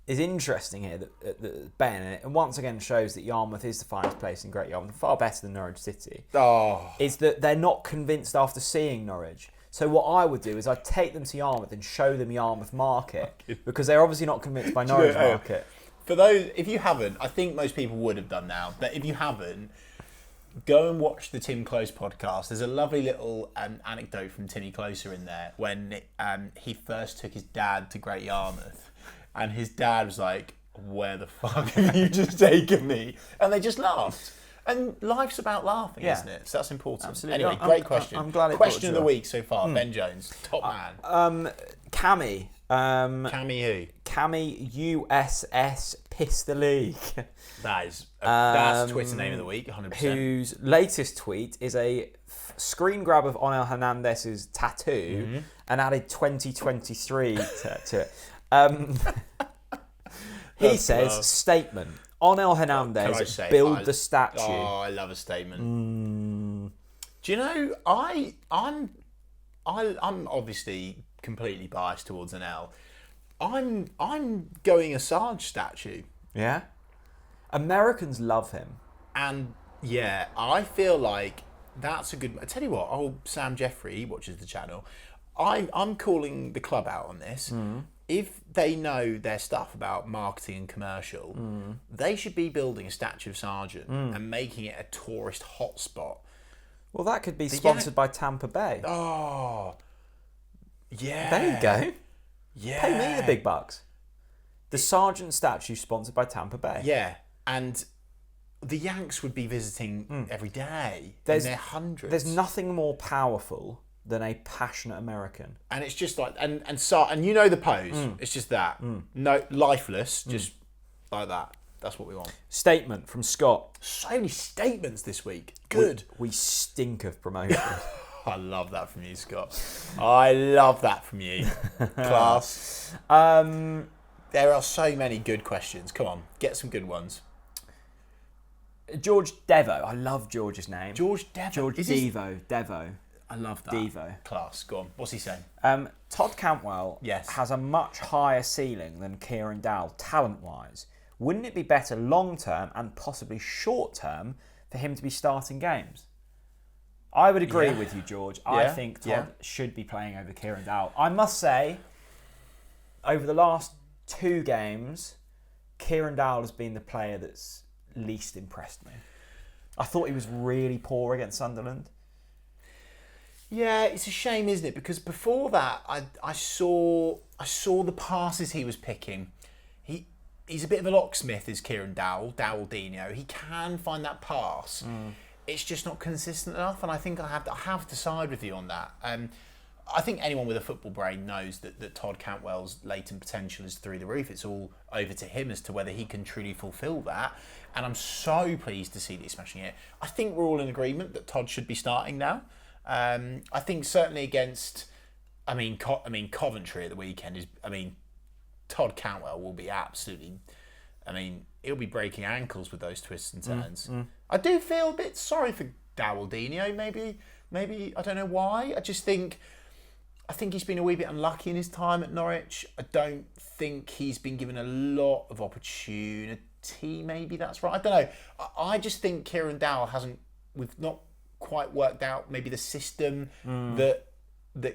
Is interesting here that Ben, and once again shows that Yarmouth is the finest place in Great Yarmouth, far better than Norwich City. Is that they're not convinced after seeing Norwich. So what I would do is I'd take them to Yarmouth and show them Yarmouth Market, because they're obviously not convinced by Norwich Market. For those, if you haven't, I think most people would have done now, but if you haven't, go and watch the Tim Close podcast. There's a lovely little anecdote from Timmy Closer in there when he first took his dad to Great Yarmouth, and his dad was like, where the fuck have you just taken me? And they just laughed. And life's about laughing, isn't it? So that's important. Absolutely. Anyway, great question. I'm glad it Question of brought the joy. week so far, Ben Jones, top man. Cammy. Cammy who? Cammy USS Pistol League. That's Twitter name of the week, 100%. Whose latest tweet is a screen grab of Onel Hernandez's tattoo and added 2023 to it. He says, class. Statement. Onel Hernandez build the statue. Oh, I love a statement. Do you know, I'm obviously completely biased towards Onel. I'm going a Sarge statue. Yeah? Americans love him. And yeah, I feel like that's a good. I tell you what, Sam Jeffrey, he watches the channel. I'm calling the club out on this. If they know their stuff about marketing and commercial, they should be building a statue of Sargent and making it a tourist hotspot. Well, that could be sponsored by Tampa Bay. Oh, yeah. There you go. Yeah. Pay me the big bucks. The Sargent statue sponsored by Tampa Bay. Yeah, and the Yanks would be visiting every day. In their hundreds. There's nothing more powerful than a passionate American. And it's just like, and you know the pose. It's just that. No, lifeless, just like that. That's what we want. Statement from Scott. So many statements this week. Good. We stink of promotion. I love that from you, Scott. I love that from you. Class. There are so many good questions. Come on, get some good ones. George Devo. I love George's name. George Devo. George Devo. Devo. I love that. Devo. Class. Go on. What's he saying? Todd Cantwell has a much higher ceiling than Kieran Dowell talent-wise. Wouldn't it be better long-term and possibly short-term for him to be starting games? I would agree with you, George. I think Todd should be playing over Kieran Dowell. I must say, over the last 2 games, Kieran Dowell has been the player that's least impressed me. I thought he was really poor against Sunderland. Yeah, it's a shame, isn't it? Because before that, I saw the passes he was picking. He's a bit of a locksmith, is Kieran Dowell, Dowell-Dino. He can find that pass. It's just not consistent enough, and I think I have to side with you on that. I think anyone with a football brain knows that Todd Cantwell's latent potential is through the roof. It's all over to him as to whether he can truly fulfil that. And I'm so pleased to see that he's smashing it. I think we're all in agreement that Todd should be starting now. I think certainly against, Coventry at the weekend is, Todd Cantwell will be absolutely, he'll be breaking ankles with those twists and turns. I do feel a bit sorry for Dowell-Dino, maybe, I don't know why. I think he's been a wee bit unlucky in his time at Norwich. I don't think he's been given a lot of opportunity, maybe that's right. I don't know. I just think Kieran Dowell we've not quite worked out maybe the system that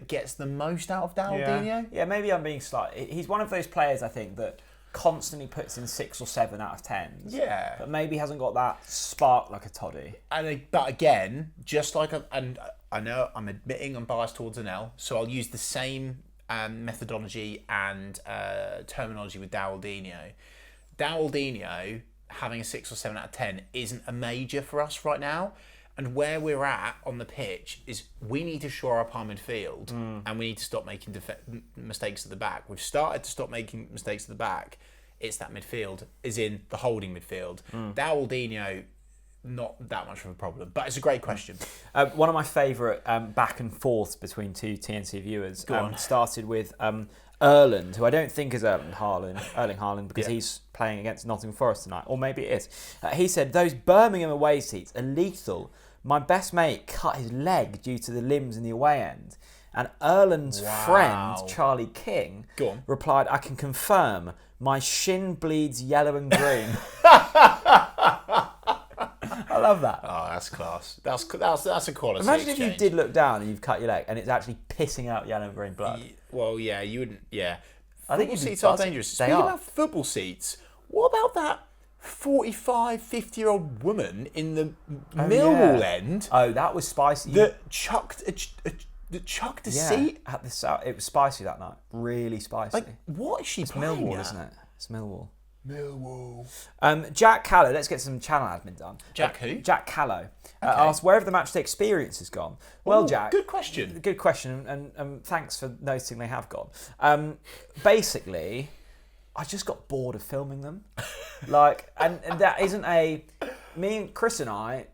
gets the most out of Dowell-Dino. Yeah, maybe I'm being slight. He's one of those players, I think, that constantly puts in 6 or 7 out of 10s. Yeah. But maybe hasn't got that spark like a Toddy. But again, just like, and I know I'm admitting I'm biased towards Onel, so I'll use the same methodology and terminology with Dowell-Dino. Dowell-Dino having a 6 or 7 out of 10 isn't a major for us right now. And where we're at on the pitch is we need to shore up our midfield and we need to stop making mistakes at the back. We've started to stop making mistakes at the back. It's that midfield, is in the holding midfield. Dowell-Dino, not that much of a problem, but it's a great question. One of my favourite back and forths between 2 TNC viewers started with Erland, who I don't think is Erling Haaland, because he's playing against Nottingham Forest tonight, or maybe it is. He said, those Birmingham away seats are lethal. My best mate cut his leg due to the limbs in the away end. And Erland's friend, Charlie King, replied, I can confirm, my shin bleeds yellow and green. I love that. Oh, that's class. That's a quality Imagine exchange. if you did look down and you've cut your leg and it's actually pissing out yellow and green blood. Well, yeah, you wouldn't. Yeah, I think football seats are dangerous. Speaking about football seats, what about that 45, 50-year-old woman in the Millwall end? Oh, that was spicy. That chucked a seat at the south. It was spicy that night. Really spicy. Like, what is she it's playing Millwall, at? isn't it? It's Millwall. Millwall. Jack Callow, let's get some channel admin done. Jack who? Jack Callow asked, where have the matchday experience has gone? Well, Jack. Good question. Good question, and thanks for noticing they have gone. Basically, I just got bored of filming them. And that isn't me and Chris and I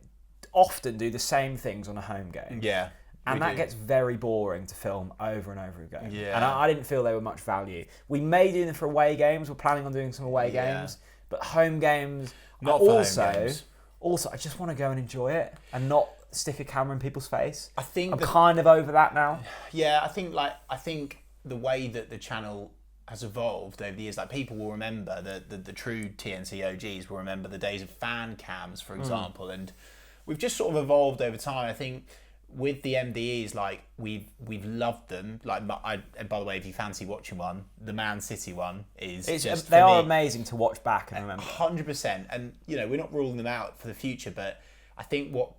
often do the same things on a home game. Yeah. And that gets very boring to film over and over again. Yeah. And I didn't feel they were much value. We may do them for away games. We're planning on doing some away games. But home games... Not for home games. Also, I just want to go and enjoy it and not stick a camera in people's face. I'm kind of over that now. Yeah, I think the way that the channel has evolved over the years, like people will remember the true TNC OGs will remember the days of fan cams, for example, and we've just sort of evolved over time. I think with the MDEs, like we've loved them. Like, and by the way, if you fancy watching one, the Man City one they are amazing to watch back and remember. 100%. And we're not ruling them out for the future, but I think what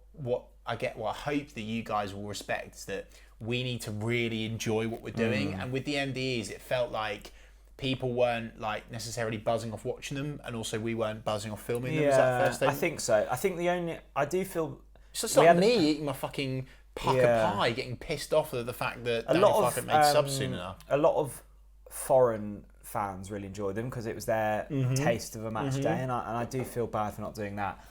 I hope that you guys will respect is that we need to really enjoy what we're doing. And with the MDEs, it felt like people weren't like necessarily buzzing off watching them, and also we weren't buzzing off filming them. Is that fair statement? I think so. I think I do feel it's just like me eating my fucking pucker pie, getting pissed off at the fact that Danny Farkett made subs soon enough. A lot of foreign fans really enjoyed them because it was their taste of a match day, and I do feel bad for not doing that.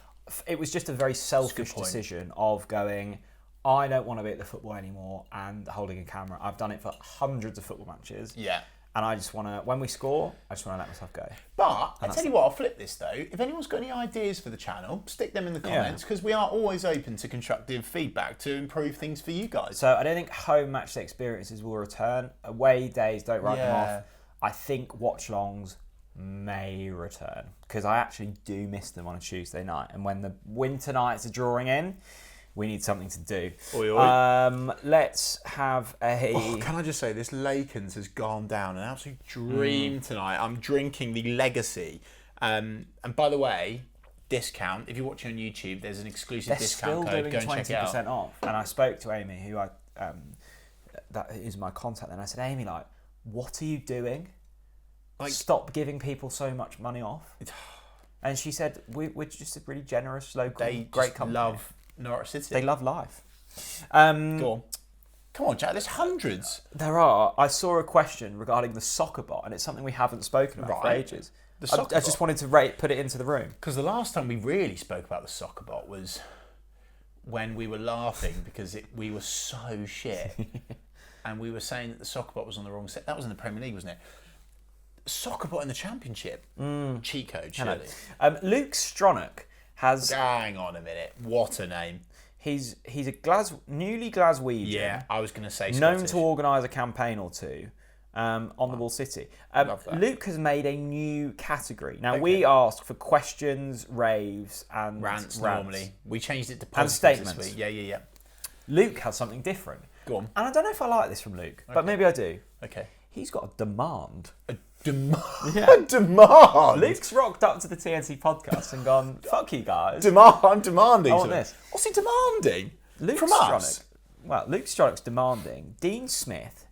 It was just a very selfish decision of going, I don't want to be at the football anymore and holding a camera. I've done it for hundreds of football matches. Yeah. And I just want to, when we score, I just want to let myself go. But I tell you what, I'll flip this though. If anyone's got any ideas for the channel, stick them in the comments, because we are always open to constructive feedback to improve things for you guys. So I don't think home match day experiences will return. Away days, don't write them off. I think watch-alongs may return, because I actually do miss them on a Tuesday night. And when the winter nights are drawing in, we need something to do. Oi, oi. Let's have a... Oh, can I just say, this Lakens has gone down an absolute dream tonight. I'm drinking the Legacy. And by the way, discount. If you're watching on YouTube, there's an exclusive discount code. Go and check it out. 20% off. And I spoke to Amy, who that is my contact, and I said, Amy, what are you doing? Stop giving people so much money off. And she said, we're just a really generous, local, great company. Love Norwich City. They love life. Go on. Come on, Jack, there's hundreds. There are. I saw a question regarding the Soccerbot, and it's something we haven't spoken about for ages. I just wanted to put it into the room. Because the last time we really spoke about the Soccerbot was when we were laughing because we were so shit. And we were saying that the Soccerbot was on the wrong set. That was in the Premier League, wasn't it? Soccerbot in the Championship. Cheat code, surely. Luke Stronach has... Hang on a minute. What a name. He's a newly Glaswegian. Yeah, I was going to say Scottish. Known to organise a campaign or two on the Wall City. Love that. Luke has made a new category. Now, we ask for questions, raves and rants normally. We changed it to and statements. This week. Yeah. Luke has something different. Go on. And I don't know if I like this from Luke, but maybe I do. Okay. He's got a demand. A demand? Yeah. Demand? Luke's rocked up to the TNC podcast and gone, fuck you guys. I'm demanding I want this. What's he demanding? Luke From Stronach, us? Well, Luke Stronach's demanding Dean Smith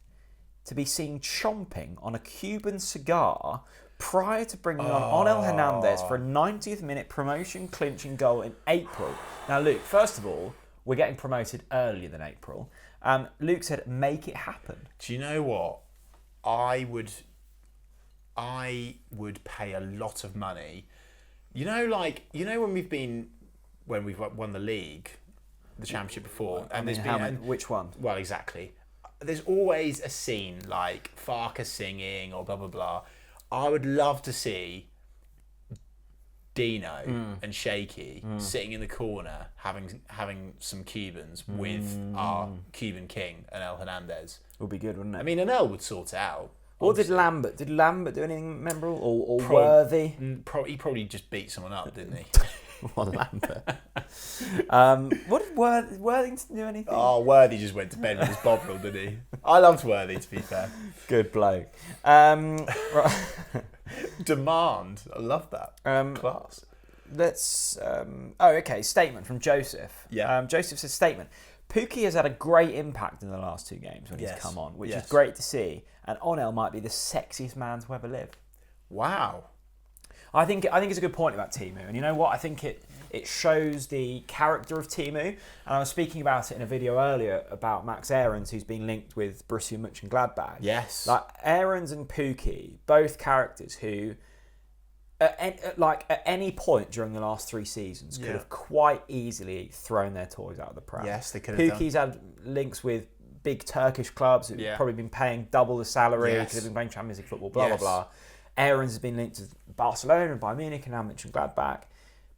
to be seen chomping on a Cuban cigar prior to bringing on Onel Hernandez for a 90th minute promotion clinching goal in April. Now, Luke, first of all, we're getting promoted earlier than April. Luke said, make it happen. Do you know what? I would pay a lot of money. When we've won the league, the championship before, and which one? Well, exactly. There's always a scene like Farker singing or blah blah blah. I would love to see Dino and Shaky sitting in the corner having some Cubans with our Cuban king, Onel Hernandez. Would be good, wouldn't it? I mean, Onel would sort it out. Or did Lambert? Did Lambert do anything memorable or worthy? He probably just beat someone up, didn't he? Well, Lambert. What did Worthington do anything? Oh, Worthy just went to bed with his bovril, didn't he? I loved Worthy, to be fair. Good bloke. Right. Demand. I love that. Class. Let's... okay. Statement from Joseph. Yeah. Joseph says, statement. Pookie has had a great impact in the last 2 games when he's come on, which is great to see. And Onel might be the sexiest man to ever live. Wow. I think it's a good point about Timu, and you know what? I think it shows the character of Timu. And I was speaking about it in a video earlier about Max Aarons, who's been linked with Borussia Mönchengladbach. Yes. Like Aarons and Pukki, both characters who, at any point during the last 3 seasons, could have quite easily thrown their toys out of the pram. Yes, they could have done. Pukki's had links with big Turkish clubs who've probably been paying double the salary, could have been playing Champions League football, blah, blah, blah. Aarons has been linked to Barcelona and Bayern Munich and now Mönchengladbach.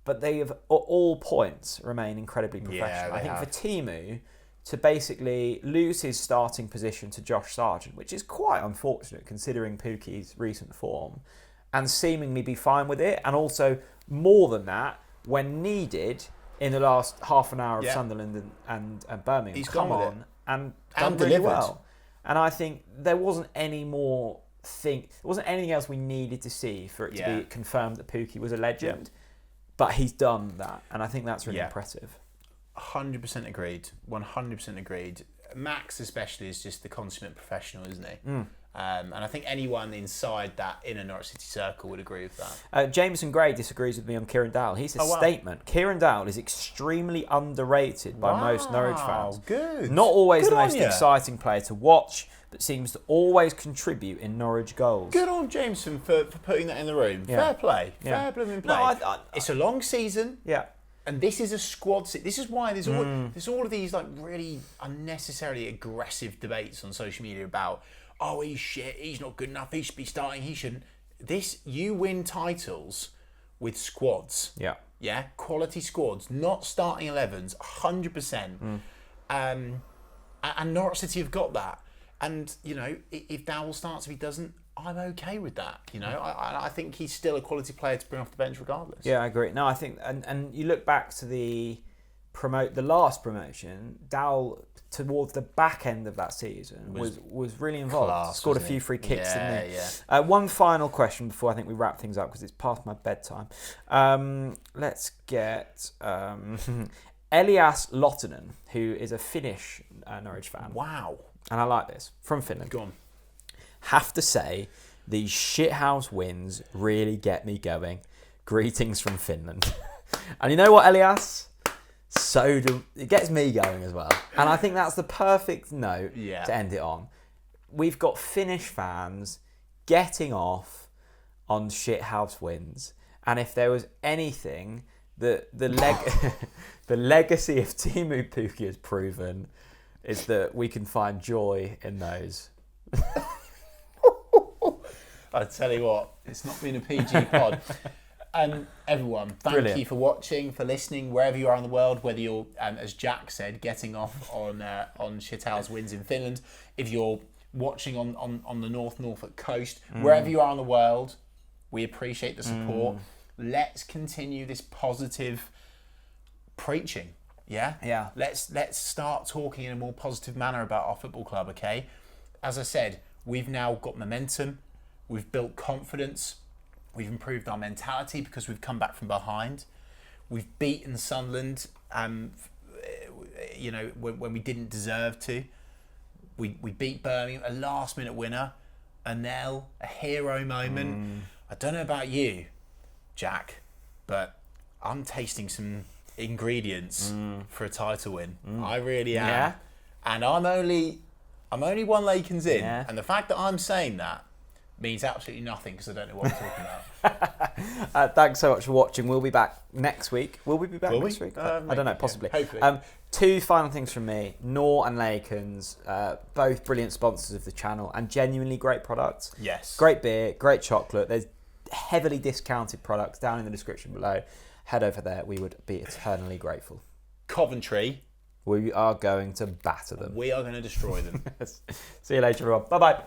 But they have, at all points, remain incredibly professional. I think for Timu to basically lose his starting position to Josh Sargent, which is quite unfortunate considering Pukki's recent form, and seemingly be fine with it, and also more than that, when needed in the last half an hour of Sunderland and Birmingham, he's come gone with on and done really delivered. well. And I think there wasn't anything else we needed to see for it to be confirmed that Pukki was a legend. But he's done that, and I think that's really impressive. 100% agreed. 100% agreed. Max especially is just the consummate professional, isn't he? And I think anyone inside that inner Norwich City circle would agree with that. Jameson Gray disagrees with me on Kieran Dowell. He says, statement, Kieran Dowell is extremely underrated by most Norwich fans. Good. Not always Good the most on ya. exciting player to watch, but seems to always contribute in Norwich goals. Good on Jameson for putting that in the room. Fair play. Fair blooming play. No, it's a long season. Yeah. And this is a squad. This is why there's all of these like really unnecessarily aggressive debates on social media about, oh, he's shit, he's not good enough, he should be starting, he shouldn't. You win titles with squads. Yeah. Yeah, quality squads, not starting 11s, 100%. And Norwich City have got that. And, you know, if Dowell starts, if he doesn't, I'm okay with that. You know, I think he's still a quality player to bring off the bench regardless. Yeah, I agree. No, I think, and you look back to the last promotion, Dowell towards the back end of that season was really involved. Class, scored a few free kicks, didn't he? Yeah. One final question before I think we wrap things up because it's past my bedtime. Let's get Elias Lottinen, who is a Finnish Norwich fan. Wow. And I like this. From Finland. Go on. Have to say, these shithouse wins really get me going. Greetings from Finland. And you know what, Elias? It gets me going as well. And I think that's the perfect note to end it on. We've got Finnish fans getting off on shithouse wins. And if there was anything that the legacy of Timu Pukki has proven is that we can find joy in those. I tell you what, it's not been a PG pod. Everyone, thank you for watching, for listening, wherever you are in the world, whether you're, as Jack said, getting off on shithouse wins in Finland, if you're watching on the Norfolk coast, wherever you are in the world, we appreciate the support. Let's continue this positive preaching. Yeah. Let's start talking in a more positive manner about our football club. Okay, as I said, we've now got momentum. We've built confidence. We've improved our mentality because we've come back from behind. We've beaten Sunderland, you know, when we didn't deserve to. We beat Birmingham, a last-minute winner. Onel, a hero moment. I don't know about you, Jack, but I'm tasting some ingredients for a title win. I really am. Yeah. And I'm only one Lakens in, Yeah. and the fact that I'm saying that means absolutely nothing because I don't know what I'm talking about. Thanks so much for watching. We'll be back next week. Will we be back next week? I don't know, possibly. Yeah, hopefully. 2 final things from me. Nor and Lakens, both brilliant sponsors of the channel and genuinely great products. Yes. Great beer, great chocolate. There's heavily discounted products down in the description below. Head over there. We would be eternally grateful. Coventry. We are going to batter them. We are going to destroy them. See you later, everyone. Bye-bye.